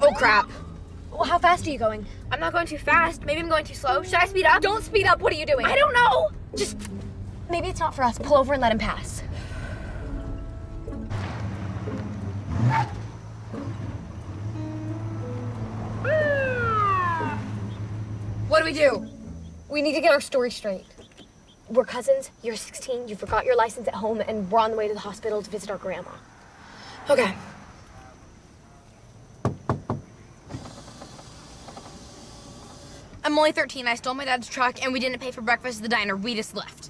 Oh, crap. Well, how fast are you going? I'm not going too fast. Maybe I'm going too slow. Should I speed up? Don't speed up. What are you doing? I don't know. Just, maybe it's not for us. Pull over and let him pass. What do we do? We need to get our story straight. We're cousins, you're 16, you forgot your license at home, and we're on the way to the hospital to visit our grandma. Okay. I'm only 13. I stole my dad's truck, and we didn't pay for breakfast at the diner. We just left.